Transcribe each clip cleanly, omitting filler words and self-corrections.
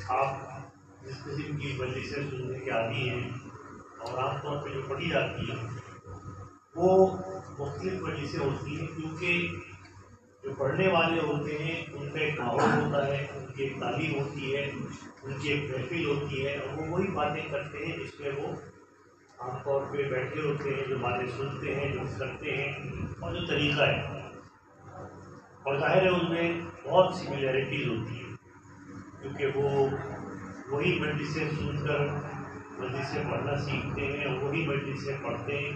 آپ جس قسم کی مجلسیں سننے کے عادی ہیں اور عام طور پہ جو پڑھی جاتی ہیں وہ مختلف مجلسیں ہوتی ہیں، کیونکہ جو پڑھنے والے ہوتے ہیں ان کا ایک ماحول ہوتا ہے، ان کی ایک تعلیم ہوتی ہے، ان کی ایک محفل ہوتی ہے، اور وہ وہی باتیں کرتے ہیں جس میں وہ عام طور پہ بیٹھے ہوتے ہیں، جو باتیں سنتے ہیں، جو کرتے ہیں، اور جو طریقہ ہے، اور ظاہر ہے ان میں بہت سملیرٹیز ہوتی ہے، کیونکہ وہ وہی مجلسیں سن کر مجلسیں پڑھنا سیکھتے ہیں، اور وہی مجلسیں پڑھتے ہیں،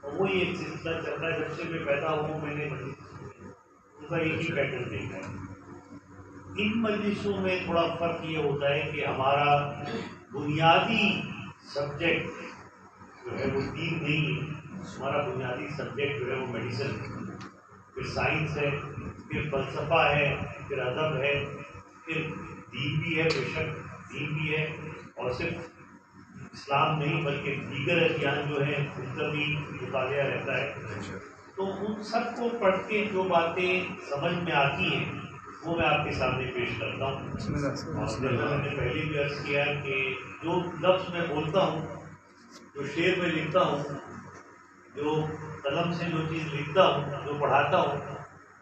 اور وہی ایک سلسلہ چل رہا ہے۔ جب سے میں پیدا ہوں میں نے ان کا ایک ہی پیٹرن دیکھا ہے۔ ان مجلسوں میں تھوڑا فرق یہ ہوتا ہے کہ ہمارا بنیادی سبجیکٹ جو ہے وہ دین نہیں ہے، ہمارا بنیادی سبجیکٹ جو ہے وہ میڈیسن ہے، پھر سائنس ہے، پھر فلسفہ ہے، پھر ادب ہے، پھر دین بھی ہے، بے شک دین بھی ہے، اور صرف اسلام نہیں بلکہ دیگر ادیان جو ہیں ان کا بھی مطالعہ رہتا ہے۔ تو ان سب کو پڑھ کے جو باتیں سمجھ میں آتی ہیں وہ میں آپ کے سامنے پیش کرتا ہوں۔ اور جیسا میں نے پہلے بھی عرض کیا کہ جو لفظ میں بولتا ہوں، جو شعر میں لکھتا ہوں، جو قلم سے جو چیز لکھتا ہوں، جو پڑھاتا ہوں،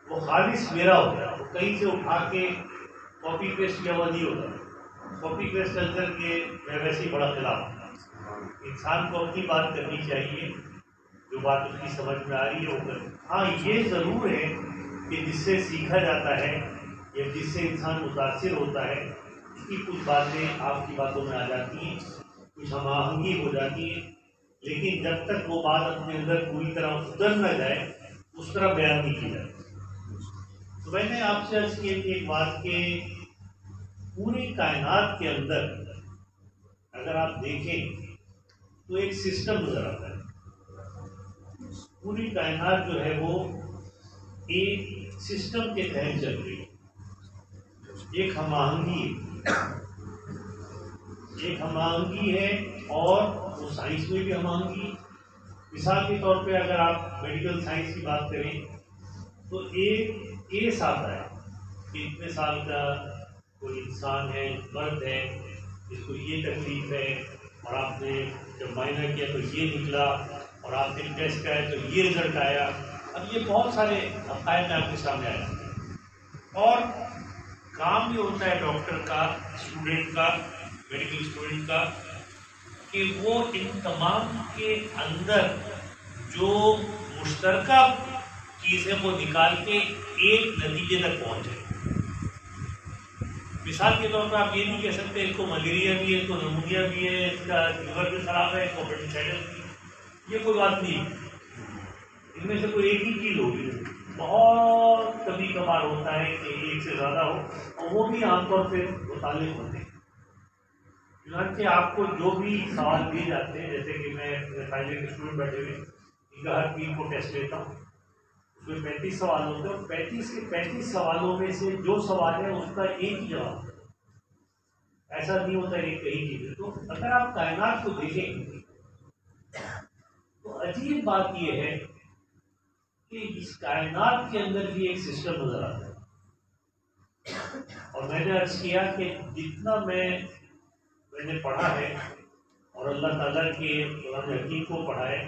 وہ خالص میرا ہوتا ہے، وہ کہیں سے اٹھا کے کاپی پیسٹ کیا ہوا نہیں ہوتا۔ کاپی پیسٹ کلچر کے میں ویسے ہی بڑا خلاف ہوں۔ انسان کو اپنی بات کرنی چاہیے، جو بات اس کی سمجھ میں آ رہی ہے وہ کرے۔ ہاں یہ ضرور ہے کہ جس سے سیکھا جاتا ہے یا جس سے انسان متاثر ہوتا ہے اس کی کچھ باتیں آپ کی باتوں میں آ جاتی ہیں، کچھ ہم آہنگی ہو جاتی ہے، لیکن جب تک وہ بات اپنے اندر پوری طرح اتر نہ جائے اس طرح بیان نہیں کی جاتی۔ تو میں نے آپ سے عرض کی کہ ایک بات کہ پوری کائنات کے اندر اگر آپ دیکھیں تو ایک سسٹم نظر آتا ہے۔ پوری کائنات جو ہے وہ ایک سسٹم کے تحت چل رہی ہے، ایک ہم آہنگی ہے، ایک ہم آہنگی ہے، اور وہ سائنس میں بھی ہم آہنگی۔ مثال کے طور پہ اگر آپ میڈیکل سائنس کی بات کریں تو ایک کیس آتا ہے کہ اتنے سال کا کوئی انسان ہے، مرد ہے، جس کو یہ تکلیف ہے، اور آپ نے جب معائنہ کیا تو یہ نکلا، اور آپ نے ٹیسٹ کرایا تو یہ رزلٹ آیا۔ اب یہ بہت سارے حقائق آپ کے سامنے آئے، اور کام یہ ہوتا ہے ڈاکٹر کا، اسٹوڈنٹ کا، میڈیکل اسٹوڈنٹ کا، کہ وہ ان تمام کے اندر جو مشترکہ چیزیں وہ نکال کے ایک نتیجے تک پہنچے۔ مثال کے طور پر آپ یہ نہیں کہہ سکتے اس کو ملیریا بھی ہے، اس کو نمونیا بھی ہے، اس کا لیور بھی خراب ہے، اس کو اپنڈیسائٹس بھی ہے، یہ کوئی بات نہیں۔ ان میں سے کوئی ایک ہی چیز ہوگی، بہت کبھی کبھار ہوتا ہے کہ ایک سے زیادہ ہو، اور وہ بھی عام طور پہ متعلق ہوتے ہیں۔ چنانچہ آپ کو جو بھی سوال دیے جاتے ہیں، جیسے کہ میں فائنل کے اسٹوڈنٹ بیٹھے ہوئے ان کا ہر 3 کو ٹیسٹ لیتا ہوں، اس میں 35 سوال ہوتے ہیں، اور 35 کے 35 سوالوں میں سے جو سوال ہے اس کا ایک ہی جواب ہے، ایسا نہیں ہوتا ہے کہ کئی چیزیں۔ تو اگر آپ کائنات کو دیکھیں تو عجیب بات یہ ہے کہ اس کائنات کے اندر بھی ایک سسٹم نظر آتا ہے، اور میں نے عرض کیا کہ جتنا میں نے پڑھا ہے اور اللہ تعالیٰ کے قرآن حکیم کو پڑھا ہے،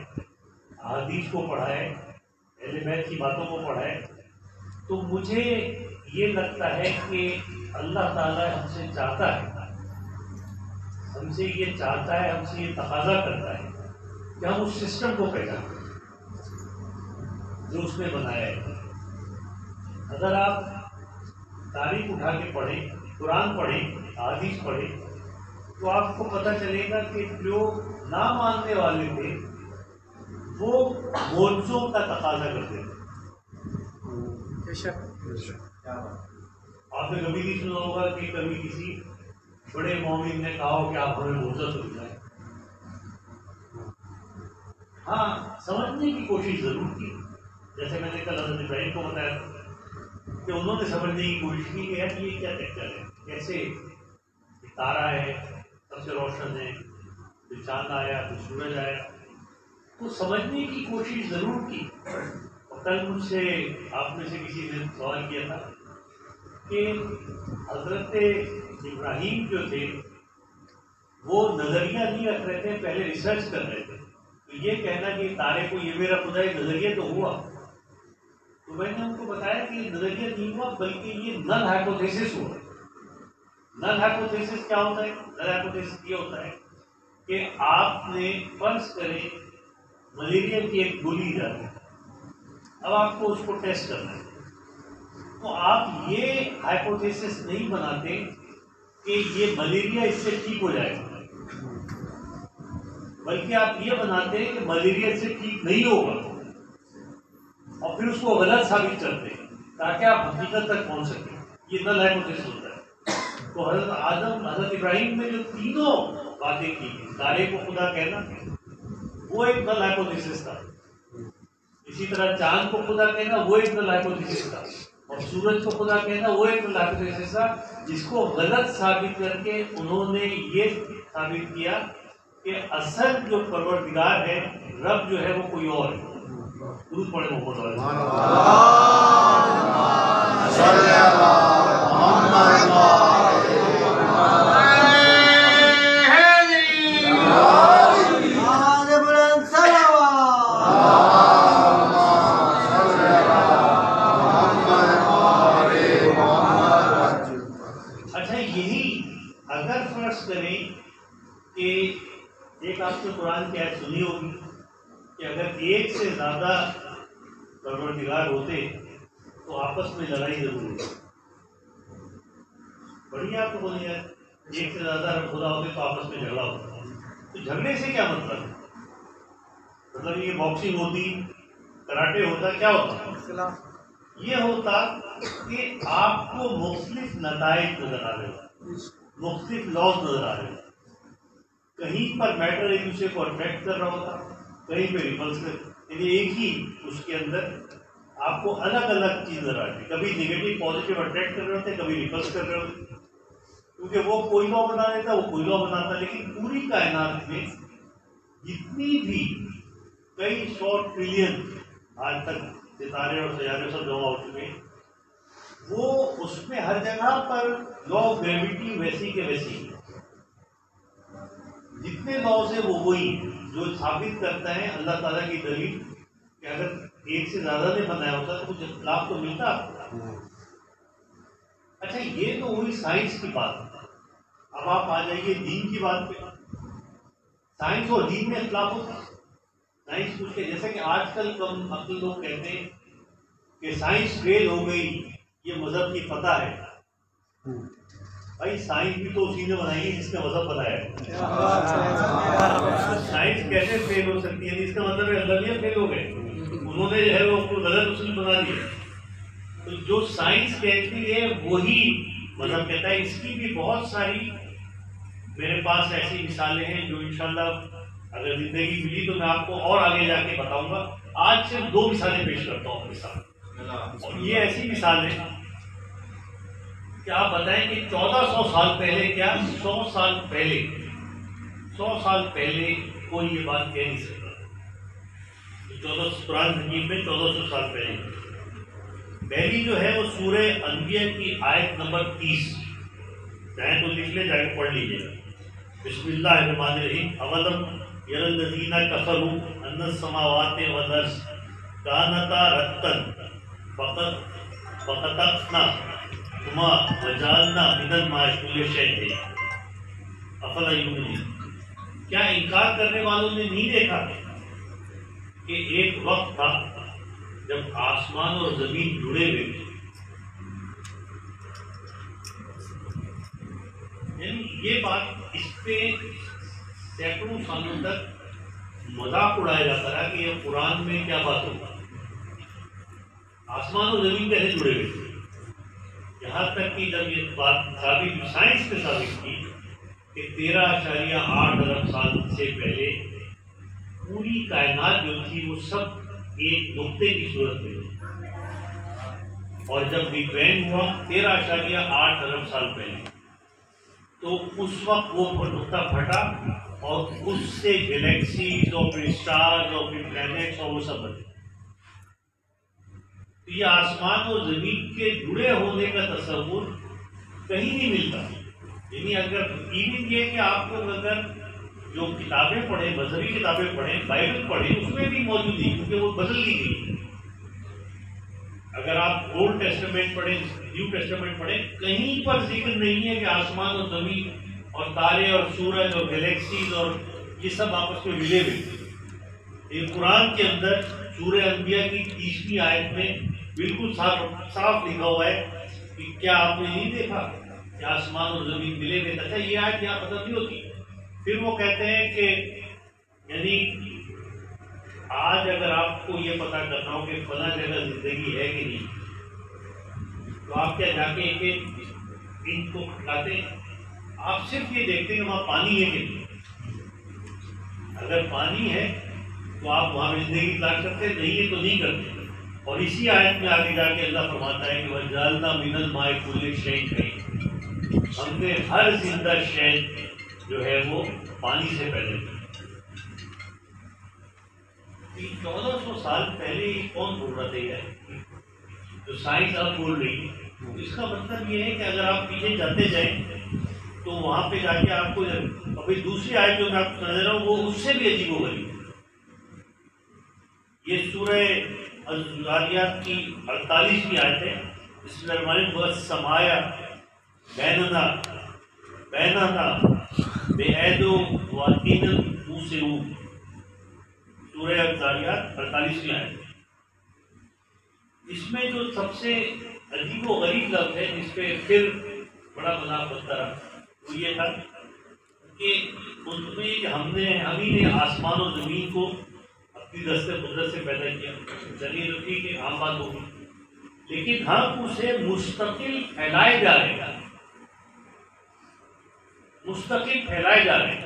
احادیث کو پڑھا ہے، اہل بیت کی باتوں کو پڑھا ہے، تو مجھے یہ لگتا ہے کہ اللہ تعالیٰ ہم سے چاہتا ہے، ہم سے یہ چاہتا ہے، ہم سے یہ تقاضا کرتا ہے کہ ہم اس سسٹم کو پہچانیں جو اس نے بنایا ہے۔ اگر آپ تاریخ اٹھا کے پڑھیں، قرآن پڑھیں، احادیث پڑھیں، تو آپ کو پتہ چلے گا کہ جو نہ ماننے والے تھے وہ معجزوں کا تقاضا کرتے تھے۔ آپ نے کبھی نہیں سنا ہوگا کہ کبھی کسی بڑے مومن نے کہا ہو کہ آپ ہمیں معجزہ سمجھائیں۔ ہاں، سمجھنے کی کوشش ضرور کی، جیسے میں نے کل حضرت ابراہیم کو بتایا کہ انہوں نے سمجھنے کی کوشش کی کہ یار یہ کیا چکر ہے، کیسے تارا ہے سب سے روشن ہے، پھر چاند آیا، پھر سورج آیا، تو سمجھنے کی کوشش ضرور کی۔ اور کل مجھ سے آپ میں سے کسی نے سوال کیا تھا کہ حضرت ابراہیم جو تھے وہ نظریہ نہیں رکھ رہے تھے، پہلے ریسرچ کر رہے تھے. تو یہ کہنا کہ تارے کو یہ میرا خدا نظریہ تو ہوا، تو میں نے ان کو بتایا کہ یہ نظریہ نہیں ہوا بلکہ یہ نل ہائپوتھیسس ہوا. نل ہائپوتھیسس کیا ہوتا ہے؟ نل ہائپوتھیسس یہ ہوتا ہے کہ آپ نے فرض کریں ملیریا کی ایک گولی جاتی ہے، اب آپ کو اس کو ٹیسٹ کرنا ہے، تو آپ یہ ہائپوتھیسس نہیں بناتے کہ یہ ملیریا اس سے ٹھیک ہو جائے گا، بلکہ آپ یہ بناتے ہیں کہ ملیریا اس سے ٹھیک نہیں ہوگا اور پھر اس کو غلط ثابت کرتے ہیں تاکہ آپ حقیقت تک پہنچ سکیں. یہ نل ہائپوتھیسس ہوتا ہے. تو حضرت آدم حضرت ابراہیم نے جو تینوں باتیں کی، تارے کو خدا کہنا وہ ایک نل ہائپوتھیسس تھا، اسی طرح چاند کو خدا کہنا وہ ایک نل ہائپوتھیسس تھا، اور سورج کو خدا کہنا وہ ایک نل ہائپوتھیسس تھا، جس کو غلط ثابت کر کے انہوں نے یہ ثابت کیا کہ اصل جو پروردگار ہے، رب جو ہے وہ کوئی اور ہے. درود پڑھے محمد قرآن کی آیت سنی ہوگی کہ اگر ایک سے زیادہ پروردگار ہوتے تو آپس میں لڑائی ضرور ہوتی. بڑی آپ کو بولی ہے ایک سے زیادہ خدا ہوتے تو آپس میں جھگڑا ہوتا. تو جھگڑے سے کیا مطلب ہے؟ مطلب یہ باکسنگ ہوتی، کراٹے ہوتا، کیا ہوتا؟ یہ ہوتا کہ آپ کو مختلف نتائج نظر آ رہے ہو، مختلف لاز نظر آ رہے ہو. کہیں پر میٹر ایک دوسرے کو اٹریکٹ کر رہا ہوتا، کہیں پہ ریپلس کر، یعنی ایک ہی اس کے اندر آپ کو الگ الگ چیز نظر آتی. کبھی نیگیٹو پازیٹیو اٹریکٹ کر رہے ہوتے، کبھی ریپلس کر رہے ہوتے، کیونکہ وہ کوئی لا بنا لیتا، وہ کوئی لا بناتا. لیکن پوری کائنات میں جتنی بھی کئی 100 ٹریلین آج تک ستارے اور سیارے سب جمع ہو چکے ہیں، وہ اس میں ہر جگہ پر لا آف گریویٹی ویسی کے ویسی، جتنے لاز ہیں وہ وہی جو ثابت کرتا ہے اللہ تعالیٰ کی دلیل کہ اگر ایک سے زیادہ نے بنایا ہوتا تو کچھ اختلاف تو ملتا آپ کو. اچھا یہ تو ہوئی سائنس کی بات. اب آپ آ جائیے دین کی بات پہ. سائنس اور دین میں اختلاف ہوتا ہے. سائنس پوچھ کے جیسے کہ آج کل کم عقل لوگ کہتے ہیں کہ سائنس فیل ہو گئی، یہ مذہب کی فتح ہے. بھائی سائنس بھی تو اسی نے بنائی ہے جس کا مذہب بنایا ہے. سائنس کیسے فیل ہو سکتی ہے؟ اس کا مطلب ہے اللہ فیل ہو گئے، انہوں نے جو ہے وہ غلط اصول بنا دیا. تو جو سائنس کہتی ہے وہی مذہب کہتا ہے. اس کی بھی بہت ساری میرے پاس ایسی مثالیں ہیں جو انشاءاللہ اگر زندگی ملی تو میں آپ کو اور آگے جا کے بتاؤں گا. آج صرف 2 مثالیں پیش کرتا ہوں اپنے ساتھ، اور یہ ایسی مثال ہے کہ آپ بتائیں کہ 1400 سال پہلے کیا 100 سال پہلے 100 سال پہلے کوئی یہ بات کہہ نہیں سکتا. 1400 قرآن حکیم میں 1400 سال پہلے پہلی جو ہے وہ سورہ انبیاء کی آیت نمبر 30، چاہے تو لکھ لے جا کے پڑھ لیجیے. بسم اللہ الرحمن الرحیم. اولم یری الذین کفروا ان السماوات والارض کانتا رتقا ففتقناہما وجعلنا من الماء کل شیء افلا یؤمنون. کیا انکار کرنے والوں نے نہیں دیکھا کہ ایک وقت تھا جب آسمان اور زمین جڑے ہوئے تھے؟ یعنی یہ بات اس پہ سینکڑوں سالوں تک مذاق اڑایا جاتا رہا کہ یہ قرآن میں کیا بات ہوگا، آسمان اور زمین کیسے جڑے ہوئے تھے. یہاں تک کہ جب یہ بات ثابت سائنس نے ثابت کی کہ 13.8 ارب سال سے پہلے پوری کائنات جو تھی وہ سب ایک نقطے کی صورت میں تھی، اور جب بگ بینگ ہوا 13.8 ارب سال پہلے تو اس وقت وہ نقطہ پھٹا اور اس سے گلیکسیز اور پھر اسٹارز اور پھر پلینٹس اور وہ سب بنے. تو یہ آسمان و زمین کے جڑے ہونے کا تصور کہیں نہیں ملتا. یعنی اگر ایون یہ کہ آپ کو اگر جو کتابیں پڑھیں، مذہبی کتابیں پڑھیں، بائبل پڑھیں، اس میں بھی موجود نہیں، کیونکہ وہ بدل لی گئی. اگر آپ اولڈ ٹیسٹمنٹ پڑھیں، نیو ٹیسٹمنٹ پڑھیں، کہیں پر ذکر نہیں ہے کہ آسمان اور زمین اور تارے اور سورج اور گلیکسیز اور یہ سب آپس میں ملے ہوئے. یہ قرآن کے اندر سورہ انبیاء کی 30ویں آیت میں بالکل صاف لکھا ہوا ہے کہ کیا آپ نے نہیں دیکھا کہ آسمان اور زمین ملے ہوئے. اچھا یہ آیت یہاں ختم نہیں ہوتی. پھر وہ کہتے ہیں کہ یعنی آج اگر آپ کو یہ پتا کرنا ہو کہ فلاں جگہ زندگی ہے کہ نہیں، تو آپ کیا جا کے ایک ان کو کھٹاتے ہیں؟ آپ صرف یہ دیکھتے ہیں کہ وہاں پانی ہے کہ نہیں. اگر پانی ہے تو آپ وہاں پہ زندگی تلاش کرتے، نہیں ہے تو نہیں کرتے. اور اسی آیت میں آگے جا کے اللہ فرماتا ہے کہ وَجَعَلْنَا مِنَ الْمَاءِ كُلِّ شَيْءٍ، ہم نے ہر زندہ شے جو ہے وہ پانی سے پیدا کی. 1400 سال پہلے یہ کون بول رہا تھا؟ یہ جو سائنس اب بول رہی ہے، اس کا مطلب یہ ہے کہ اگر آپ پیچھے جاتے جائیں تو وہاں پہ جا کے آپ کو ابھی دوسری آیت جو میں آپ کو سمجھ رہا ہوں وہ اس سے بھی عجیب و غریب ہے. یہ سورہ الذاریات کی 48ویں آیت ہے. اس میں وَالسَّمَاءَ بَنَيْنَاهَا بِأَيْدٍ وَإِنَّا مُوسِعُونَ. سورہ الذاریات 48ویں آیت. اس میں جو سب سے عجیب و غریب لفظ ہے جس پہ پھر بڑا مذاق بنتا رہا وہ یہ تھا کہ اس میں کہ ہم ہی نے آسمان و زمین کو اپنی دست قدرت سے پیدا کیا. چلیے تو ٹھیک ہے، عام بات ہوگی، لیکن ہم اسے مستقل پھیلائے جا رہے ہیں، مستقل پھیلائے جا رہے ہیں.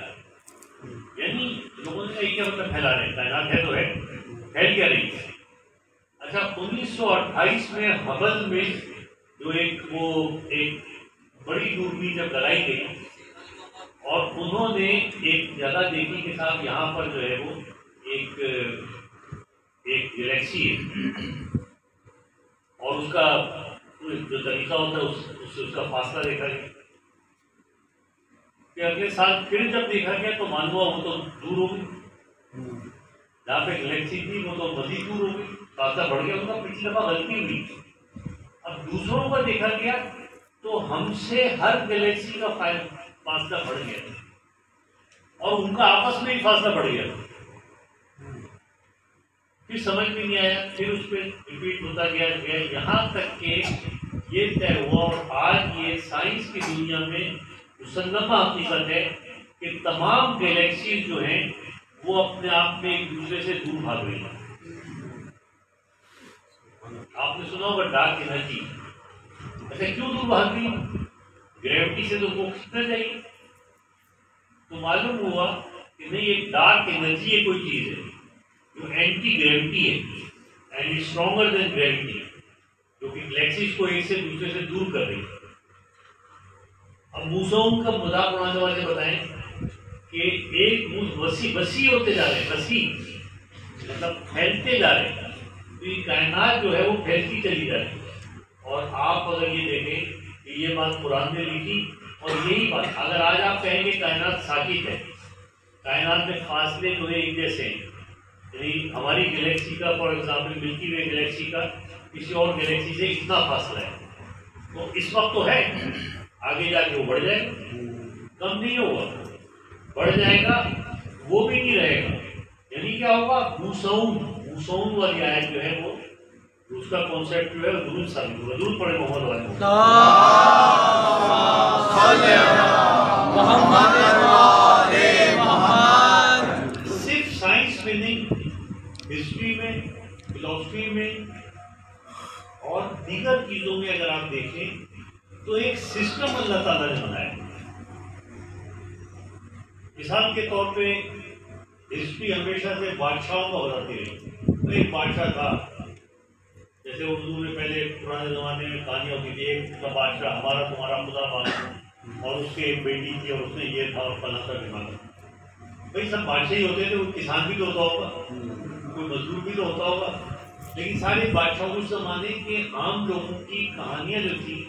یعنی لوگوں نے کیا مطلب پھیلا رہے ہیں؟ کائنات ہے تو ہے، پھیل کیا رہی ہے. اچھا 1928 میں ہبل میں جو ایک بڑی دوربین جب لگائی گئی اور انہوں نے ایک جگہ دیکھی کہ صاحب یہاں پر جو ہے وہ ایک گلیکسی ہے اور اس کا جو طریقہ ہوتا ہے اس کا فاصلہ دیکھا گیا. کہ اگلے سال پھر جب دیکھا گیا تو معلوم ہوا وہ تو دور ہو گئی، جہاں پہ گلیکسی تھی وہ تو مزید دور ہو گئی، فاصلہ بڑھ گیا. ان کا پچھلی دفعہ غلطی ہوئی. اب دوسروں کا دیکھا گیا تو ہم سے ہر گلیکسی کا فاصلہ بڑھ گیا اور ان کا آپس میں ہی فاصلہ بڑھ گیا. پھر سمجھ میں نہیں آیا، پھر اس پہ ریپیٹ ہوتا گیا یہاں تک کہ یہ طے ہوا. اور آج یہ سائنس کی دنیا میں مسلمہ حقیقت ہے کہ تمام گلیکسیز جو ہیں وہ اپنے آپ میں ایک دوسرے سے دور بھاگ رہی ہیں. آپ نے سنا ہوگا ڈارک انرجی. اچھا کیوں دور بھاگ رہی ہے؟ گریوٹی سے تو وہ کھینچنا چاہیے. تو معلوم ہوا کہ نہیں، ایک ڈارک انرجی ہے کوئی چیز ہے جو اینٹی گریوٹی ہے اینڈ اسٹرانگر دین گریوٹی، جو کہ گلیکسیز کو ایک سے دوسرے سے دور کر رہی ہے. اب موسم کا مذاق اڑانے والے بتائیں کہ ایک وسیع ہوتے جا رہے ہیں، وسیع مطلب پھیلتے جا رہے ہیں. تو یہ کائنات جو ہے وہ پھیلتی چلی جا رہی ہے. اور آپ اگر یہ دیکھیں کہ یہ بات قرآن نے لکھی اور یہی بات اگر آج آپ کہیں گے کائنات ساکت ہے، کائنات میں فاصلے جو ہے ایک جیسے ہیں، یعنی ہماری گلیکسی کا فار ایگزامپل ملکی وے گلیکسی کا کسی اور گلیکسی سے اتنا فاصلہ ہے، تو اس وقت تو ہے، آگے جا کے وہ بڑھ جائے گا، کم نہیں ہوگا، بڑھ جائے گا، وہ بھی نہیں رہے گا. یعنی کیا ہوگا؟ موسون والی آیت جو ہے وہ اس کا کانسیپٹ جو ہے درود ثابت ہوگا. درود پڑھے محمد والے محمد. صرف سائنس میں نہیں، ہسٹری میں، فلسفی میں اور دیگر چیزوں میں اگر آپ دیکھیں تو ایک سسٹم اللہ تعالیٰ نے بنایا. مثال کے طور پہ ہسٹری ہمیشہ سے بادشاہوں کا بتاتی رہی. ایک بادشاہ تھا، جیسے اردو میں پہلے پرانے زمانے میں کہانیاں ہوتی تھی، ایک کا بادشاہ ہمارا تمہارا خدا بادشاہ، اور اس کے ایک بیٹی تھی اور اس نے یہ تھا اور فلاں کا دماغ. بھائی سب بادشاہ ہی ہوتے تھے، وہ کسان بھی تو ہوتا ہوگا، کوئی مزدور بھی تو ہوتا ہوگا. لیکن سارے بادشاہوں اس زمانے کے عام لوگوں کی کہانیاں جو تھی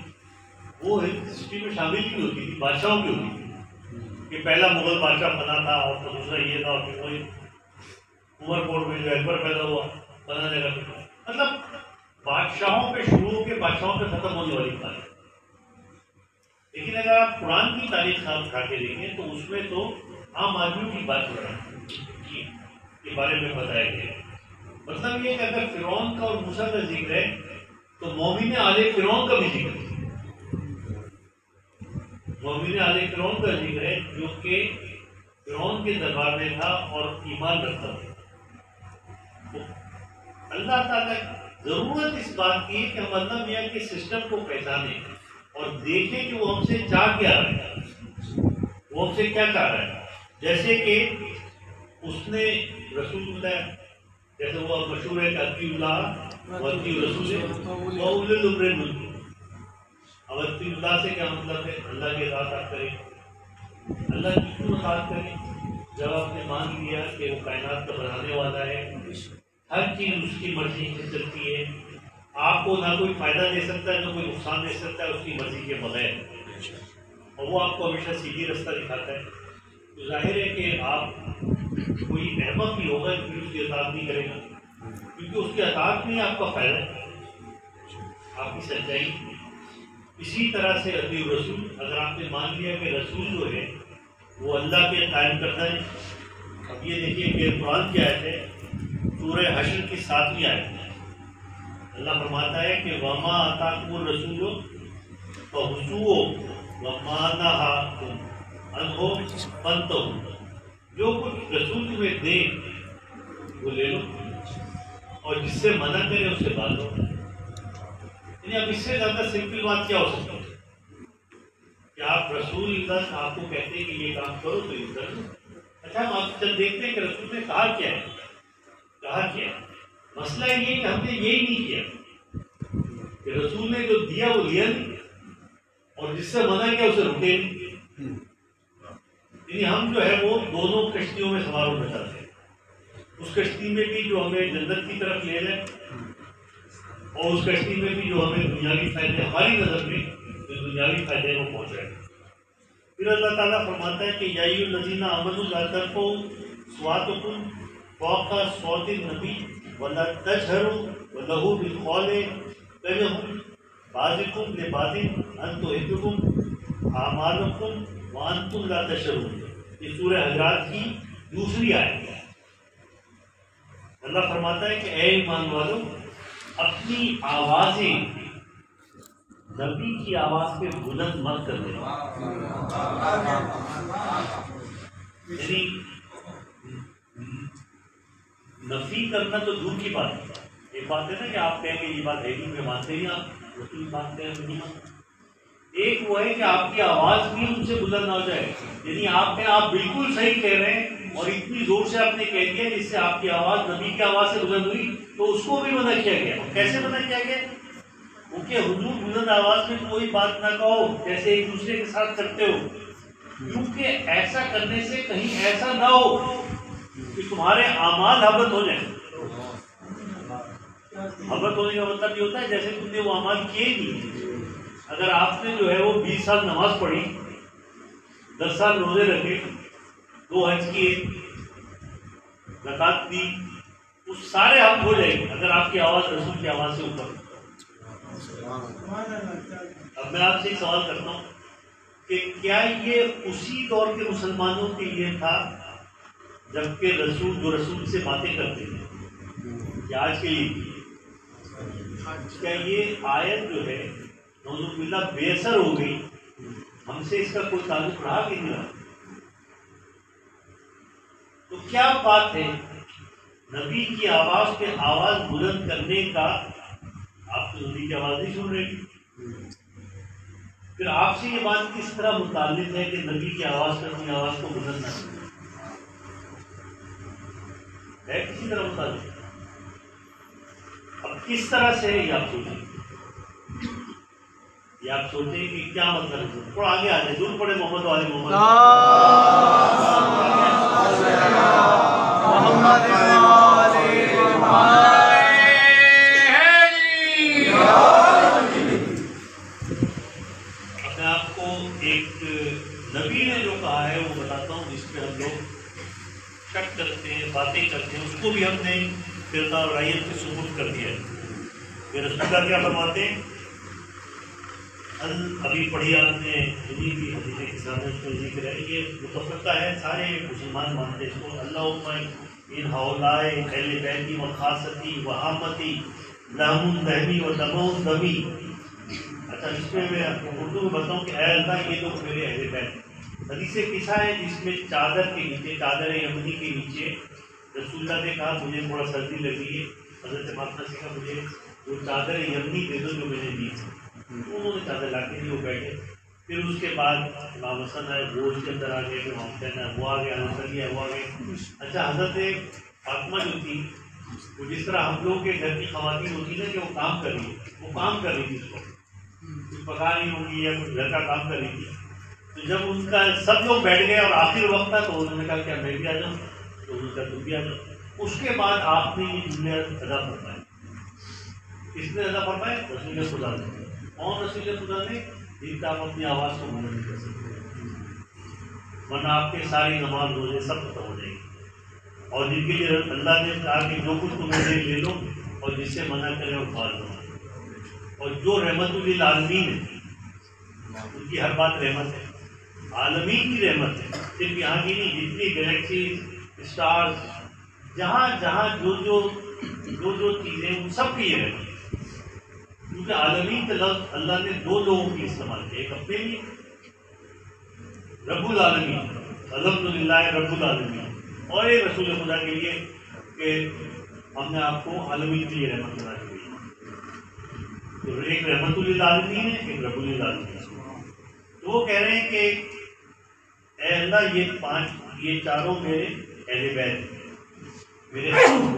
وہ ہسٹری میں شامل نہیں ہوتی تھی، بادشاہوں کی ہوتی تھی کہ پہلا مغل بادشاہ بنا تھا اور دوسرا یہ تھا، اور پھر کوئی عمر کوٹ میں جو اکبر پیدا ہوا بنا جگہ پہ. مطلب بادشاہوں پہ شروع ہو کے بادشاہوں پہ ختم ہونے والی بات ہے. لیکن اگر آپ قرآن کی تاریخ اٹھا کے دیکھیں تو اس میں تو عام آدمیوں کی بات کے بارے میں بتایا گیا. مطلب یہ کہ اگر فرعون کا اور موسیٰ کا ذکر ہے تو مومن آل فرعون کا بھی ذکر ہے. مومن آل فرعون کا ذکر ہے جو کہ فرعون کے دربار میں تھا اور ایمان رکھتا تھا. اللہ تعالیٰ ضرورت اس بات کی ہے کہ ہم اللہ میاں کے سسٹم کو پہچانیں اور دیکھیں کہ وہ ہم سے چاہ کیا رہا ہے، وہ ہم سے کیا چاہ رہا ہے. جیسے کہ اس نے رسول بتایا، جیسے وہ مشہور ہے کہ اطیعوا اللہ واطیعوا الرسول واولی الامر منکم. اب اطیعوا اللہ سے کیا مطلب ہے؟ اللہ کی اطاعت آپ کریں. اللہ کی کیوں اطاعت کریں؟ جب آپ نے مان لیا کہ وہ کائنات کا بنانے والا ہے، ہر چیز اس کی مرضی سے چلتی ہے، آپ کو نہ کوئی فائدہ دے سکتا ہے نہ کوئی نقصان دے سکتا ہے اس کی مرضی کے بغیر، اور وہ آپ کو ہمیشہ سیدھی رستہ دکھاتا ہے. تو ظاہر ہے کہ آپ کوئی احمق بھی ہوگا کہ اس کی اطاعت نہیں کرے گا، کیونکہ اس کی اطاعت میں آپ کا فائدہ ہے، آپ کی سچائی. اسی طرح سے اطیعوا الرسول، اگر آپ نے مان لیا کہ رسول جو ہے وہ اللہ کے قائم کردہ ہے. اب یہ دیکھیے کہ قرآن کی آیت ہے سورہ حشر کی 7ویں آیت. اللہ فرماتا ہے کہ وما آتاکم الرسول فخذوہ وما نہاکم عنہ فانتہوا. جو کچھ رسول تمہیں دے وہ لے لو اور جس سے منع کرے اس سے بھاگو. یعنی اب اس سے زیادہ سمپل بات کیا ہو سکتی ہے کہ آپ رسول اللہ آپ کو کہتے ہیں کہ یہ کام کرو تو یہ کر لو. اچھا ہم آپ جب دیکھتے ہیں کہ رسول نے کہا کیا ہے، کہا کیا ہے. مسئلہ یہ ہے کہ ہم نے یہی نہیں کیا کہ رسول نے جو دیا وہ لیا نہیں اور جس سے منع کیا اسے رکے نہیں. یعنی ہم جو ہے وہ دونوں کشتیوں میں سوار ہونا چاہتے ہیں. اس کشتی میں بھی جو ہمیں جنت کی طرف لے جائے اور اس کشتی میں بھی جو ہمیں دنیاوی فائدے ہماری نظر میں جو دنیاوی فائدے وہ پہنچ رہے ہیں. پھر اللہ تعالیٰ فرماتا ہے کہ یا ایھا الذین آمنوا لا ترفعوا اصواتکم فوق صوت النبی ولا تجهروا له بالقول كجهر بعضکم لبعض ان تحبطوا اعمالکم وانتم لا تشعرون. یہ سورہ حجرات کی دوسری آیت ہے. اللہ فرماتا ہے کہ اے ایمان والو اپنی آوازیں نبی کی آواز پہ بلند مت کر دینا. یعنی نفی کرنا تو دور کی بات ہے. ایک بات ہے نا کہ آپ کہیں کہ یہ بات ہے نہیں، میں مانتے ہی آپ رسول مانتے ہیں نہیں مانتے. ایک وہ ہے کہ آپ کی آواز بھی ان سے بلند نہ ہو جائے. یعنی آپ بالکل صحیح کہہ رہے ہیں اور اتنی زور سے آپ نے کہہ دیا جس سے آپ کی آواز نبی کی آواز سے بلند ہوئی تو اس کو بھی منع کیا گیا. کیسے منع کیا گیا؟ کیونکہ حضور بلند آواز میں کوئی بات نہ کہو جیسے ایک دوسرے کے ساتھ کرتے ہو، کیونکہ ایسا کرنے سے کہیں ایسا نہ ہو کہ تمہارے اعمال حبط ہو جائیں. حبط ہونے کا مطلب یہ ہوتا ہے جیسے تم نے وہ اعمال کیے نہیں. اگر آپ نے جو ہے وہ 20 سال نماز پڑھی، 10 سال روزے رکھے، 2 حج کیے، زکوٰۃ دی، وہ سارے حق ہو جائیں گے اگر آپ کی آواز رسول کی آواز سے اوپر. اب میں آپ سے ایک سوال کرتا ہوں کہ کیا یہ اسی دور کے مسلمانوں کے لیے تھا جبکہ رسول سے باتیں کرتے تھے، یا آج کے لیے؟ کیا یہ آیت جو ہے نعوذ باللہ بے اثر ہو گئی، ہم سے اس کا کوئی تعلق رہا کہ نہیں رہا؟ تو کیا بات ہے نبی کی آواز پہ آواز بلند کرنے کا؟ آپ تو نبی کی آواز نہیں سن رہے، پھر آپ سے یہ بات کس طرح متعلق ہے کہ نبی کی آواز پہ اپنی آواز کو بلند نہ کریں؟ ہے کسی طرح متعلق؟ اب کس طرح سے ہے یہ آپ سوچیں، یہ آپ سوچیں کہ کیا مطلب ہے. تھوڑا آگے آ جائے، دور پڑے محمد والے محمد کہا ہے وہ بتاتا ہوں، جس پہ ہم لوگ شک کرتے ہیں، باتیں کرتے ہیں، اس کو بھی ہم نے فرقہ اور رعیت کے ثبوت کر دیا ہے کہ رسول اللہ کیا فرماتے ہیں. ابھی پڑھی آپ نے انہیں کی حدیث کے سامنے اس کو ذکر ہے، یہ متفقہ ہے، سارے مسلمان مانتے ہیں اس کو. اللہم ان ہؤلاء اہل بیتی و خاصتی و عامتی لہم لہمی و دمہ دمی. اچھا اس میں اردو میں بتاؤں کہ اے اللہ یہ لوگ میرے اہل بیت. حدیث قصہ ہے جس میں چادر کے نیچے، چادر یمنی کے نیچے رسول اللہ نے کہا مجھے تھوڑا سردی لگی ہے، حضرت فاطمہ سے کہا مجھے وہ چادر یمنی دے دو جو میں نے دی. انہوں نے چادر لا کے دی، وہ بیٹھے. پھر اس کے بعد امام حسن آئے، گوشت کے اندر آ گئے، پھر امام حسین آئے، وہ آ گئے، حضرت علی آئے، وہ آ گئے. اچھا حضرت فاطمہ جو تھی وہ جس طرح ہم لوگوں کے گھر کی خواتین ہوتی نا کہ وہ کام کر رہی ہے، وہ کام کر رہی تھی، اس کو کچھ پکا رہی ہوگی یا کچھ گھر کا کام کر رہی تھی. تو جب ان کا سب لوگ بیٹھ گئے اور آخر وقت تھا تو انہوں نے کہا کیا میں بھی آ جاؤں، تو انہوں نے کہا تم بھی آ جاؤ. اس کے بعد آپ نے یہ جملے ادا فرمائے. کس نے ادا فرمائے؟ رسول خدا نے. کون رسول خدا نے؟ جن کا آپ اپنی آواز کو منع نہیں کر سکتے، ورنہ آپ کے ساری نماز روزے سب ختم ہو جائیں گے. اور جن کے لیے اللہ نے کہا کہ جو کچھ تمہیں دے لے لو اور جس سے منع کرے اور کھا دو. اور جو رحمت للعالمین ہے ان کی ہر بات رحمت ہے، عالمین کی رحمت ہے، صرف یہاں کی نہیں، جتنی گلیکسیز اسٹارز جہاں جہاں جو چیزیں ان سب کی یہ رحمت ہے. کیونکہ عالمین کا لفظ اللہ نے دو لوگوں کی استعمال کیا، ایک اپنے لیے رب العالمین الحمدللہ رب العالمین، اور ایک رسول خدا کے لیے کہ ہم نے آپ کو عالمین کے لیے رحمت بنا دی. تو ایک رحمت للعالمین ہے، ایک رب العالمین. تو وہ کہہ رہے ہیں کہ اے اللہ یہ چاروں میرے اہل بیت، میرے لوگ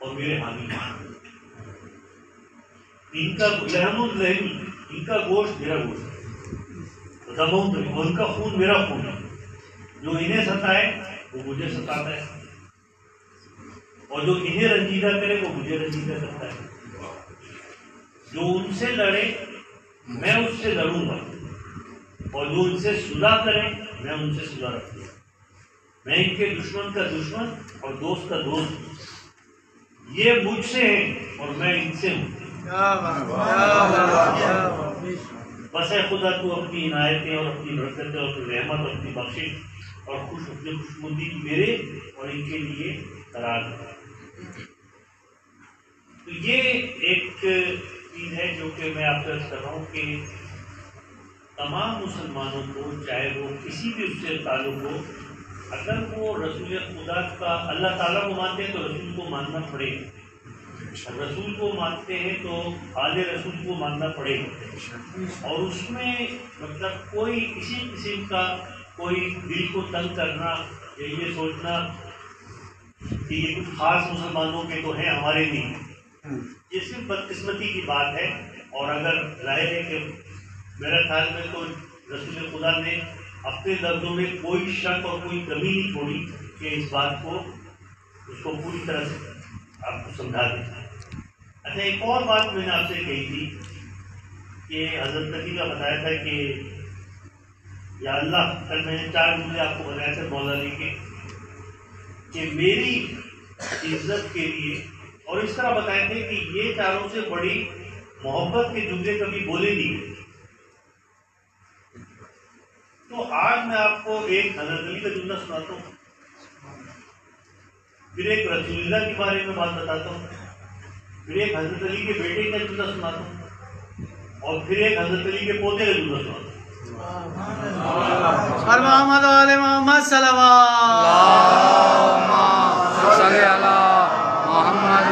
اور میرے حامی، ان کا لحم الرحمی، ان کا گوشت میرا گوشت، دمہ ان کا خون میرا خون ہے. جو انہیں ستائے وہ مجھے ستاتا ہے، اور جو انہیں رنجیدہ کرے وہ مجھے رنجیدہ کرتا ہے. جو ان سے لڑے میں اس سے لڑوں گا، اور جو ان سے صلح کرے میں ان سے صلح رکھوں گا. میں ان کے دشمن کا دشمن اور دوست کا دوست ہوں. یہ مجھ سے ہیں اور میں ان سے ہوں. بس اے خدا تو اپنی عنایتیں اور اپنی برکتیں اور اپنی رحمت اور اپنی بخشش اور خوشنودی میرے اور ان کے لیے قرار دے. تو یہ ایک چیز ہے جو کہ میں آپ سے عرض کر رہا ہوں کہ تمام مسلمانوں کو، چاہے وہ کسی بھی اس سے تعلق ہو، اگر وہ رسول خدا کا اللہ تعالیٰ کو مانتے ہیں تو رسول کو ماننا پڑے گا. رسول کو مانتے ہیں تو آل رسول کو ماننا پڑے گا. اور اس میں مطلب کوئی کسی قسم کا کوئی دل کو تنگ کرنا یا یہ سوچنا کہ یہ کچھ خاص مسلمانوں کے تو ہیں ہمارے نہیں، یہ صرف بدقسمتی کی بات ہے. اور اگر ظاہر ہے کہ میرا خیال میں تو رسول خدا نے اپنے لفظوں میں کوئی شک اور کوئی کمی نہیں چھوڑی کہ اس بات کو اس کو پوری طرح سے آپ کو سمجھا دیں. اچھا ایک اور بات میں نے آپ سے کہی تھی کہ حضرت نبی کا بتایا تھا کہ یا اللہ، کل میں نے 4 جملے آپ کو بتایا تھے مولا علی کے کہ میری عزت کے لیے، اور اس طرح بتائے تھے کہ یہ چاروں سے بڑی محبت کے جملے کبھی بولے نہیں گئے. تو آج میں آپ کو ایک حضرت علی کا جملہ سناتا ہوں، پھر ایک رسول اللہ کے بارے میں بات بتاتا ہوں، پھر ایک حضرت علی کے بیٹے کا جملہ سناتا ہوں، اور پھر ایک حضرت علی کے پوتے کا جملہ سناتا ہوں. محمد علی محمد صلوات محمد.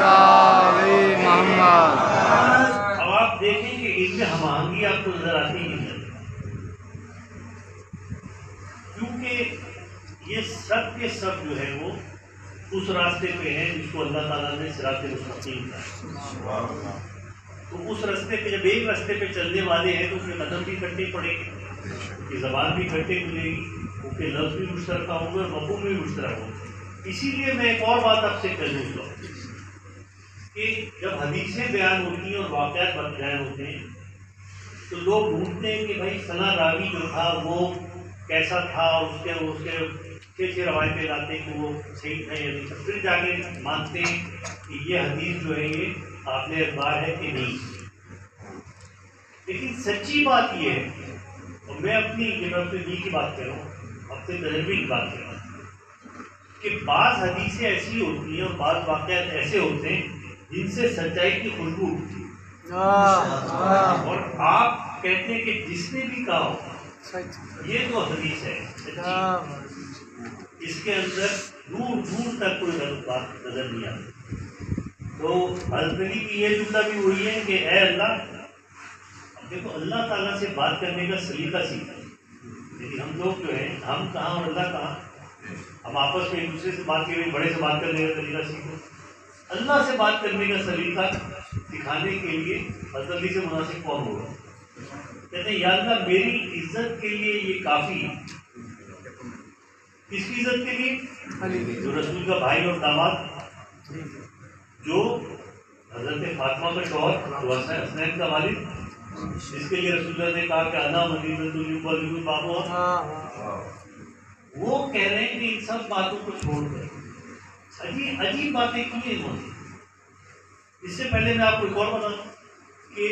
اب آپ دیکھیں کہ ان میں ہم آہنگی آپ کو نظر آتی ہی نہیں، کیونکہ یہ سب کے سب جو ہے وہ اس راستے پہ ہیں جس کو اللہ تعالیٰ نے صراط مستقیم کہا. تو اس راستے پہ جب ایک راستے پہ چلنے والے ہیں تو اس میں قدم بھی کٹنے پڑے گی، ان کی زبان بھی کٹنے ملے گی، ان کے لفظ بھی مشترکہ ہوں گے اور مفہوم بھی مشترک ہوں گے. اسی لیے میں ایک اور بات آپ سے کہوں گا کہ جب حدیثیں بیان ہوتی ہیں اور واقعات بیان ہوتے ہیں تو لوگ ڈھونڈتے ہیں کہ بھائی فلاں راوی جو تھا وہ کیسا تھا اور اس کے چھ روایتیں لاتے ہیں کہ وہ صحیح ہے یا نہیں، پھر جا کے مانتے ہیں کہ یہ حدیث جو ہے یہ قابل اعتبار ہے کہ نہیں۔ لیکن سچی بات یہ ہے، اور میں اپنی جی کی بات کر رہا ہوں، اپنے تجربے کی بات کر رہا ہوں، کہ بعض حدیثیں ایسی ہوتی ہیں اور بعض واقعات ایسے ہوتے ہیں جن سے سچائی کی خوشبو اٹھتی ہے، اور آپ کہتے ہیں کہ جس نے بھی کہا ہو یہ تو حدیث ہے سچی، اس کے اندر دور دور تک کوئی غلط بات نظر نہیں آتی۔ تو حضرت علی کی یہ جملہ بھی وہی ہے کہ اے اللہ، دیکھو اللہ تعالیٰ سے بات کرنے کا سلیقہ سیکھا، لیکن ہم لوگ جو ہیں ہم کہاں اور اللہ کہاں، ہم آپس میں ایک دوسرے سے بات کریں، بڑے سے بات کرنے کا طریقہ سیکھو۔ اللہ سے بات کرنے کا سلیقہ سکھانے کے لیے حضرت علی سے مناسب کون ہوگا؟ کہتے ہیں یا اللہ میری عزت کے لیے یہ کافی ہے۔ کس کی عزت کے لیے؟ جو رسول کا بھائی اور داماد، جو حضرت فاطمہ کا شوہر، جو حسنین کا والد، جس کے لیے رسول اللہ نے کہا کہ انا مدینہ بابو، وہ کہہ رہے ہیں کہ ان سب باتوں کو چھوڑ کر عجیب باتیں کیوں نہیں ہوتی۔ اس سے پہلے میں آپ کو ایک اور بتا دوں کہ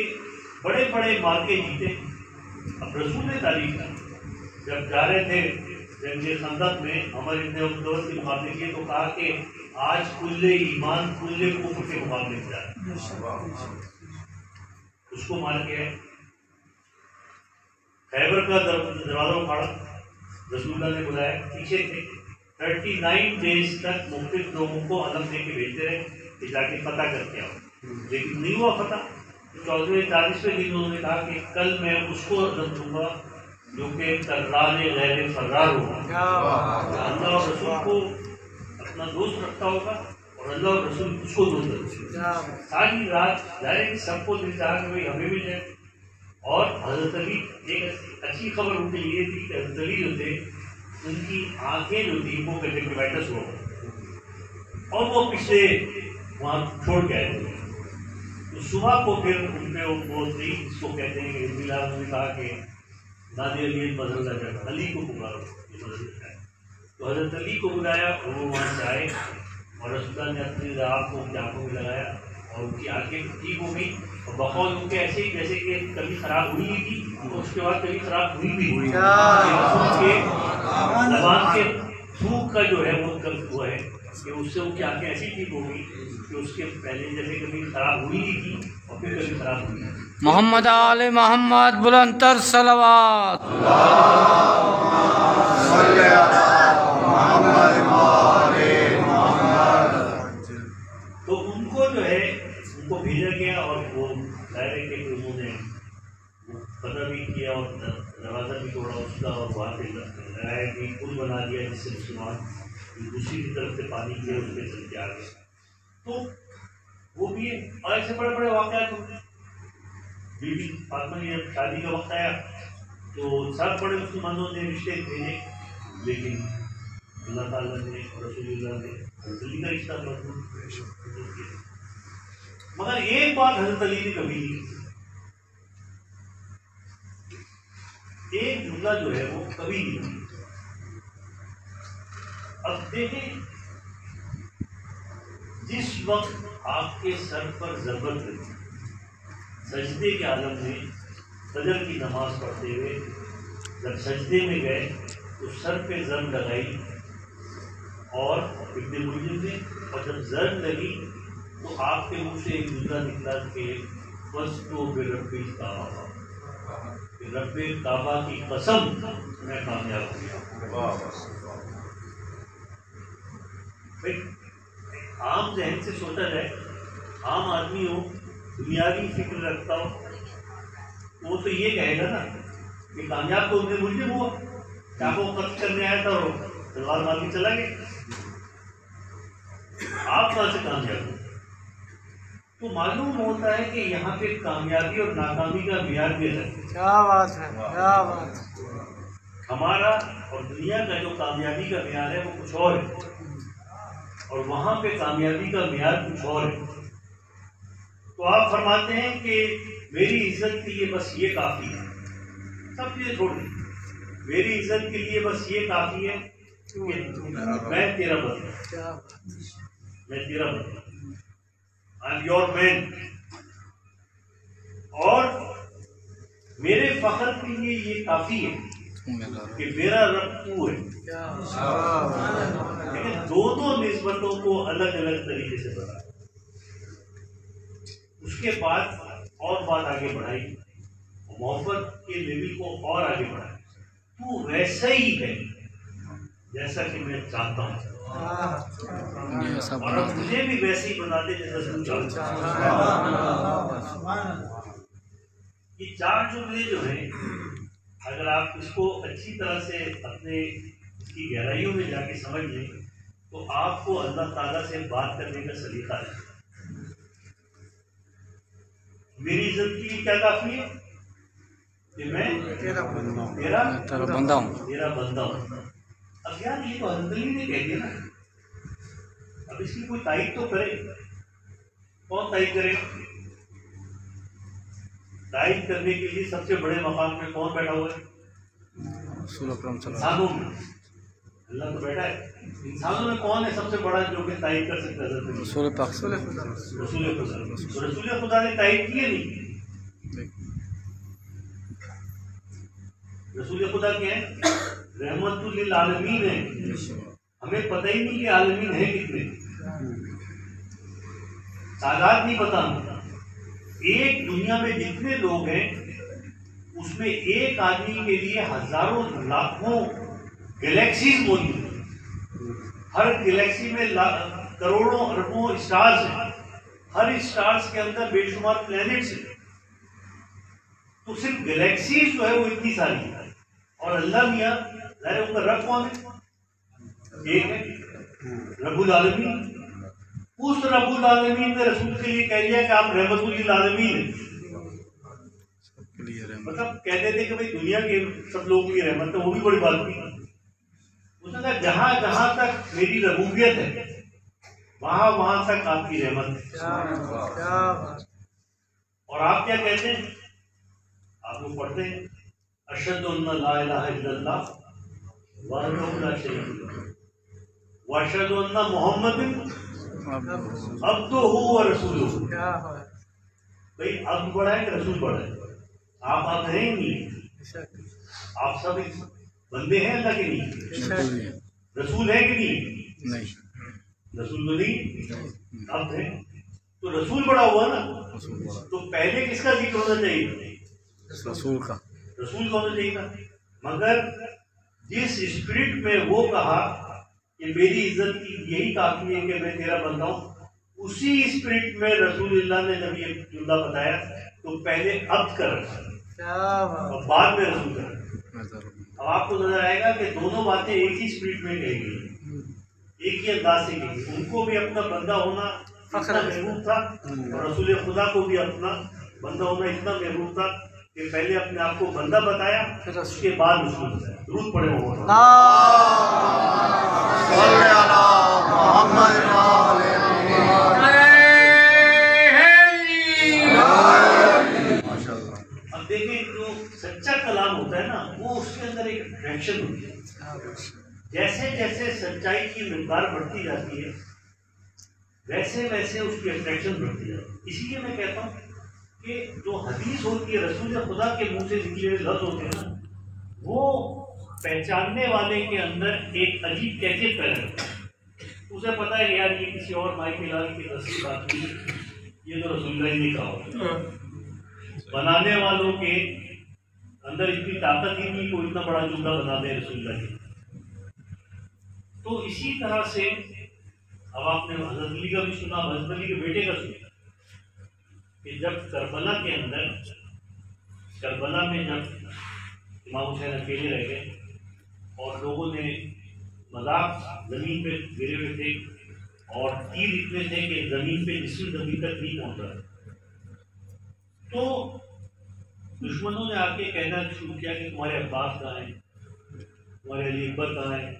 بڑے بڑے مارکے جیتے، اب رسول نے تعریف کی، جب جا رہے تھے جنگ خندق میں عمر ابن عبداللہ کے مقابلے کیے تو کہا کہ آج کل ایمان کل کفر کے مقابلے میں جا رہے ہیں، اس کو مار کے خیبر کا دروازہ اکھاڑا، رسول اللہ نے بلایا، پیچھے تھے 39 ڈیز تک مختلف لوگوں کو علم دے کے بھیجتے رہے کہ جا کے فتح کر کے آؤ، لیکن نہیں ہوا فتح۔ 40ویں دن انہوں نے کہا کہ کل میں اس کو علم دوں گا جو کہ کرار غیر فرار ہوگا، اللہ اور رسول کو اپنا دوست رکھتا ہوگا اور اللہ اور رسول اس کو دوست رکھتے ہیں۔ ساری رات ظاہر سب کو دل چاہا کہ بھائی ہمیں بھی جائے، اور حضرت علی ایک اچھی خبر ان کے لیے تھی کہ حضرت علی جو تھے ان کی آنکھیں جو تھی وہ کنجکٹیوائٹس ہوا اور وہ پچھلے وہاں چھوڑ کے آئے تھے۔ تو صبح کو پھر ان پہ وہ تھی جس کو کہتے ہیں کہ انہوں نے کہا کہ دادی علی بدل کا جگہ علی کو پکارو، یہ بدل جاتا ہے۔ تو حضرت علی کو بلایا، وہ وہاں سے آئے اور رسول اللہ نے اپنی رات کو ان کی آنکھوں میں لگایا اور ان کی آنکھیں ٹھیک ہو گئی، اور بقول ان کے ایسے ہی جیسے کہ کبھی خراب ہوئی ہی تھی اور اس کے بعد کبھی خراب ہوئی بھی ہوئی، رسول کے زبان کے تھوک کا جو ہے وہ کب ہوا ہے کہ اس سے ان کی آنکھیں ایسی ٹھیک ہو گئی کہ اس کے پہلے جیسے کبھی خراب ہوئی ہی تھی اور پھر کبھی خراب ہوئی۔ محمد آل محمد بلند تر صلوات۔ تو ان کو جو ہے ان کو بھیجا گیا اور وہ ظاہر ہے کہ انہوں نے فتح بھی کیا اور دروازہ بھی توڑا اس کا، اور وہاں پہ لگایا کہ پل بنا دیا جس سے مسلمان دوسری کی طرف سے پانی کیا اس پہ چل کے آ گئے۔ تو وہ بھی اور ایسے بڑے بڑے واقعات ہوتے ہیں۔ بی بی فاطمہ کی جب شادی کا وقت آیا تو سب بڑے مسلمانوں نے رشتے بھیجے، لیکن اللہ تعالیٰ نے اور رسول اللہ نے حضرت علی کا رشتہ مضبوط کیا۔ مگر ایک بات حضرت علی نے کبھی نہیں کی، ایک جملہ جو ہے وہ کبھی نہیں کی۔ اب دیکھیں جس وقت آپ کے سر پر ضربت لگی، سجدے کے عالم میں فجر کی نماز پڑھتے ہوئے جب سجدے میں گئے تو سر پہ ضرب لگائی اور ابن ملجم نے، اور جب ضرب لگی تو آپ کے منہ سے ایک جملہ نکلا کہ بس تو برب کعبہ، رب کعبہ کی قسم میں کامیاب ہو گیا۔ عام ذہن سے سوچا جائے، عام آدمی ہو، دنیاوی فکر رکھتا ہو، وہ تو یہ کہے گا نا کہ کامیاب تو ابن ملجم ہوا، کیا وہ قتل کرنے آیا تھا اور تلوار مار کے چلا گیا، آپ کہاں سے کامیاب ہو؟ تو معلوم ہوتا ہے کہ یہاں پہ کامیابی اور ناکامی کا معیار بھی ہے۔ کیا بات ہے، کیا بات ہے۔ ہمارا اور دنیا کا جو کامیابی کا معیار ہے وہ کچھ اور ہے، اور وہاں پہ کامیابی کا معیار کچھ اور ہے۔ تو آپ فرماتے ہیں کہ میری عزت کے لیے بس یہ کافی ہے، سب چیزیں چھوڑ دیں، میری عزت کے لیے بس یہ کافی ہے کہ میں تیرا بندہ، میں تیرا بندہ، آئی ایم یور مین، اور میرے فخر کے لیے یہ کافی ہے کہ میرا رب تو ہے۔ لیکن دونوں نسبتوں کو الگ الگ طریقے سے بتایا۔ اس کے بعد اور بات آگے بڑھائی، محبت کے لیول کو اور آگے بڑھائی، تو ویسا ہی ہے جیسا کہ میں چاہتا ہوں، اور اب مجھے بھی ویسے ہی بنا دے جیسا تم چاہتا ہوں۔ یہ چار جملے جو ہیں، اگر آپ اس کو اچھی طرح سے اپنے اس کی گہرائیوں میں جا کے سمجھ لیں تو آپ کو اللہ تعالیٰ سے بات کرنے کا سلیقہ ہے۔ میری عزت کے لیے کیا کافی ہے کہ میں تیرا بندہ ہوں۔ اب یار یہ تو حضرت علی نے کہہ دیا نا، اب اس کی کوئی تائید تو کرے، کون تائید کرے؟ تائید کرنے کے لیے سب سے بڑے مقام میں کون بیٹھا ہوا ہے؟ رسول اکرم صلی اللہ علیہ وسلم۔ اللہ تو بیٹھا ہے، انسانوں میں کون ہے سب سے بڑا جو کہ تائید کر سکتا ہے؟ رسول پاک صلی اللہ علیہ وسلم۔ رسول خدا نے تائید کی نہیں؟ رسول خدا کیا ہے؟ رحمت للعالمین ہے۔ ہمیں پتہ ہی نہیں کہ عالمین ہے کتنے، تعداد نہیں پتا۔ ایک دنیا میں جتنے لوگ ہیں اس میں ایک آدمی کے لیے ہزاروں لاکھوں گلیکسیز موجود ہیں۔ ہر گلیکسی میں کروڑوں اربوں اسٹارز ہیں، ہر اسٹارز کے اندر بے شمار پلینٹس ہیں، تو صرف گلیکسیز جو ہے وہ اتنی ساری ہیں، اور اللہ میاں ظاہر ان کا رب کون ہے؟ ایک ہے، رب العالمین۔ اس رب العالمین نے رسول کے لیے کہہ دیا کہ آپ رحمت للعالمین ہیں۔ مطلب کہتے تھے کہ بھائی دنیا کے سب لوگوں کی رحمت ہے، وہ بھی بڑی بات تھی۔ اس نے کہا جہاں جہاں تک میری ربوبیت ہے وہاں وہاں تک آپ کی رحمت ہے۔ اور آپ کیا کہتے ہیں؟ آپ لوگ پڑھتے ہیں اشہد ان لا الہ الا اللہ وحدہ لا شریک لہ واشہد ان محمد عبدہ و رسولہ۔ بھائی عبد بڑا ہے کہ رسول بڑا ہے؟ آپ عبد ہیں ہی نہیں، آپ سب بندے ہیں اللہ کے نہیں، رسول ہے کہ نہیں؟ رسول تو نہیں، عبد ہے، تو رسول بڑا ہوا نا، تو پہلے کس کا ذکر ہونا چاہیے؟ رسول کا، رسول کا ہونا چاہیے تھا۔ مگر جس اسپرٹ میں وہ کہا کہ میری عزت کی یہی کافی ہے کہ میں تیرا بندہ ہوں، اسی اسپرٹ میں رسول اللہ نے جب یہ جملہ بتایا تو پہلے عبد کا رکھا اور بعد میں رسول کا رکھا۔ اب آپ کو نظر آئے گا کہ دونوں باتیں ایک ہی اسپرٹ میں کہی گئی، ایک ہی انداز سے کہی گئی۔ ان کو بھی اپنا بندہ ہونا اتنا محبوب تھا اور رسول خدا کو بھی اپنا بندہ ہونا اتنا محبوب تھا کہ پہلے اپنے آپ کو بندہ بتایا، اس کے بعد رسول بتایا۔ درود پڑھے وہ اب دیکھیں جو سچا کلام ہوتا ہے نا وہ اس کے اندر ایک اٹریکشن ہوتی ہے۔ جیسے جیسے سچائی کی مقدار بڑھتی جاتی ہے ویسے ویسے اس کی اٹریکشن بڑھتی جاتی ہے۔ اسی لیے میں کہتا ہوں کہ جو حدیث ہوتی ہے رسول خدا کے منہ سے نکلے ہوئے لفظ ہوتے ہیں نا وہ پہچاننے والے کے اندر ایک عجیب کیفیت پیدا کرتا ہے۔ اسے پتا ہے کہ یار یہ کسی اور مائی کے لال کی تصویر بات نہیں، یہ تو رسول اللہ نے کہا ہوگا۔ بنانے والوں کے اندر اتنی طاقت ہی نہیں کوئی اتنا بڑا جملہ بنا دے رسول اللہ کی۔ تو اسی طرح سے اب آپ نے حضرت علی کا بھی سنا، حضرت علی کے بیٹے کا سنا کہ جب کربلا کے اندر، کربلا میں جب امام حسین اکیلے رہ گئے اور لوگوں نے مذاق زمین پہ گرے ہوئے تھے اور تیر اتنے تھے کہ زمین پہ جسم زمین تک نہیں پہنچ رہا، تو دشمنوں نے آ کے کہنا شروع کیا کہ تمہارے عباس کہاں ہیں، تمہارے علی اکبر کہاں ہیں،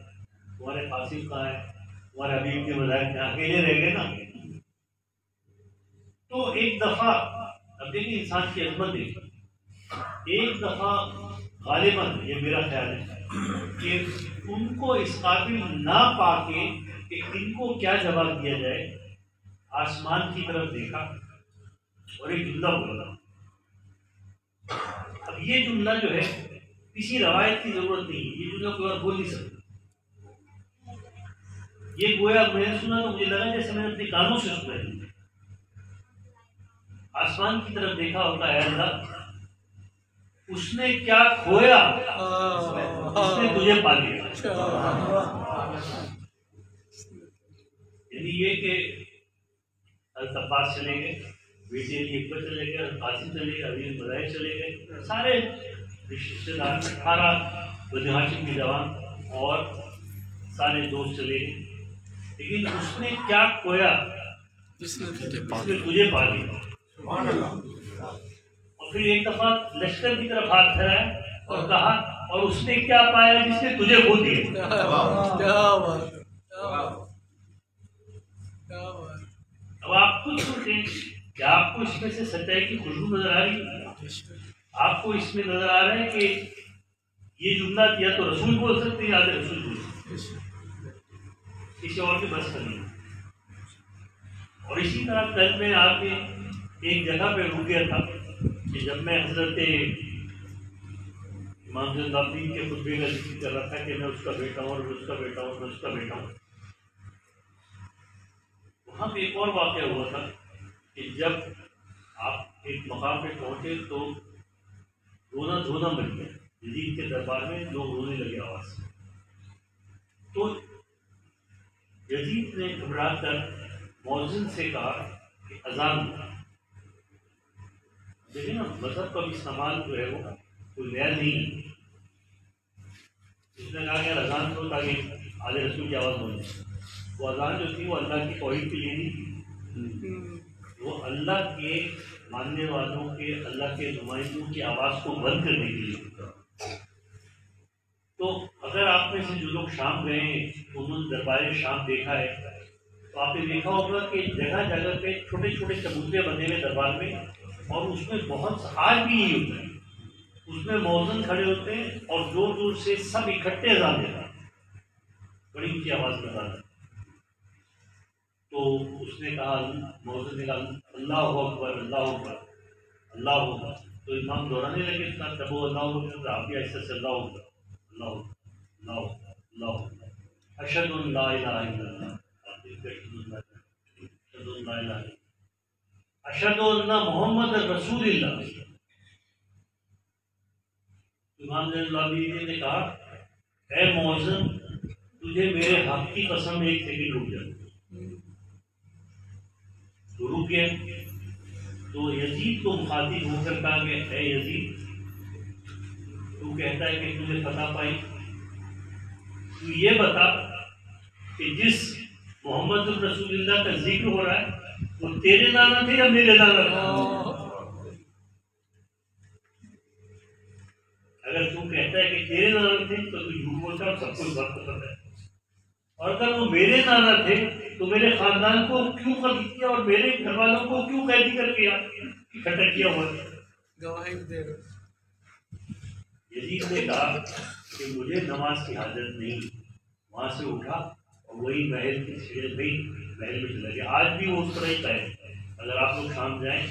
تمہارے قاسم کہاں ہیں، تمہارے حبیب کے مذاہب کہاں، اکیلے رہ گئے نا۔ تو ایک دفعہ اب دیکھیں انسان کی عظمت دیکھیں، ایک دفعہ غالباً یہ میرا خیال ہے کہ ان کو اس قابل نہ پا کے کہ ان کو کیا جواب دیا جائے، آسمان کی طرف دیکھا اور ایک جملہ بولا۔ اب یہ جملہ جو ہے کسی روایت کی ضرورت نہیں ہے، یہ جملہ کوئی اور بول نہیں سکتا۔ یہ گویا میں نے سنا تو مجھے لگا جیسے میں نے اپنے کانوں سے سنا ہے۔ آسمان کی طرف دیکھا ہوتا ہے اللہ، اس نے کیا کھویا اس نے تجھے پا لیا۔ یعنی یہ کہ حضرت عباس چلے گئے، بیٹے علی اکبر چلے گئے، قاسم چلے گئے، علی مظاہر چلے گئے، سارے رشتے دار 18 بنی ہاشم کی جوان اور سارے دوست چلے گئے، لیکن اس نے کیا کھویا اس نے تجھے پا لیا۔ اور پھر ایک دفعہ لشکر کی طرف ہاتھ پھیلایا اور کہا اور اس نے کیا پایا جس نے تجھے کھو دیا۔ اب آپ خود سوچیں کہ آپ کو اس میں سے سچائی کی خوشبو نظر آ رہی ہے؟ آپ کو اس میں نظر آ رہا ہے کہ یہ جملہ یا تو رسول بول سکتے یا رسول بول سکتے، کسی اور کے بس کا نہیں۔ اور اسی طرح کل میں آ کے ایک جگہ پہ رک گیا تھا کہ جب میں حضرت امام زین العابدین کے خطبے کا ذکر کر رہا تھا کہ میں اس کا بیٹا ہوں اور میں اس کا بیٹا ہوں، میں اس کا بیٹا ہوں، وہاں پہ ایک اور واقعہ ہوا تھا کہ جب آپ ایک مقام پہ پہنچے تو رونا دھونا مل گیا، یزید کے دربار میں لوگ رونے لگے آواز سے۔ تو یزید نے گھبرا کر مؤذن سے کہا کہ اذان دو۔ دیکھیں نا، مذہب کا بھی استعمال جو ہے وہ کوئی نیا نہیں ہے۔ اس نے کہا کہ اذان دو تاکہ آل رسول کی آواز بنے۔ وہ اذان جو تھی وہ اللہ کی توحید کے لیے نہیں تھی، وہ اللہ کے ماننے والوں کے، اللہ کے نمائندوں کی آواز کو بند کرنے کے لیے۔ تو اگر آپ میں سے جو لوگ شام گئے ہیں انہوں نے دربار شام دیکھا ہے تو آپ نے دیکھا ہوگا کہ جگہ جگہ پہ چھوٹے چھوٹے چبوترے بنے ہوئے دربار میں، اور اس میں بہت آج بھی یہی ہوتا ہے، اس میں مؤذن کھڑے ہوتے ہیں اور دور دور سے سب اکٹھے اذان دیتے ہیں، بڑی اونچی آواز میں اذان۔ تو اس نے کہا، مؤذن نے کہا اللہ اکبر اللہ اکبر اللہ اکبر، تو امام دہرانے لگے جب وہ اللہ اکبر آپ بھی ایسے سے اللہ اکبر اللہ اکبر اللہ اکبر اللہ اکبر اشہد ان لا الہ الا اللہ اشہد ان محمد رسول اللہ۔ امام زین العابدین نے کہا اے مؤذن تجھے میرے حق کی قسم ایک سیکنڈ رک جائے۔ تو رک گیا، تو یزید کو مخاطب ہو کر کہا کہ اے یزید تو کہتا ہے کہ تجھے فتح پائی، تو یہ بتا کہ جس محمد رسول اللہ کا ذکر ہو رہا ہے وہ تیرے نانا تھے یا میرے نانا تھے؟ اگر تو کہتا ہے کہ تیرے نانا تھے تو جھوٹ بولتا اور سب کچھ بات پتہ ہے، اور اگر وہ میرے نانا تھے تو میرے خاندان کو کیوں قتل کیا اور میرے گھر والوں کو کیوں قیدی کر کے اکٹھا کیا ہوا تھا؟ گواہی دے رہے۔ یزید نے کہا کہ مجھے نماز کی حاجت نہیں، وہاں سے اٹھا اور وہی محل کی چھڑے گئی، محل میں چلا گیا۔ آج بھی وہ اس طرح ہی ہے، اگر آپ لوگ شام جائیں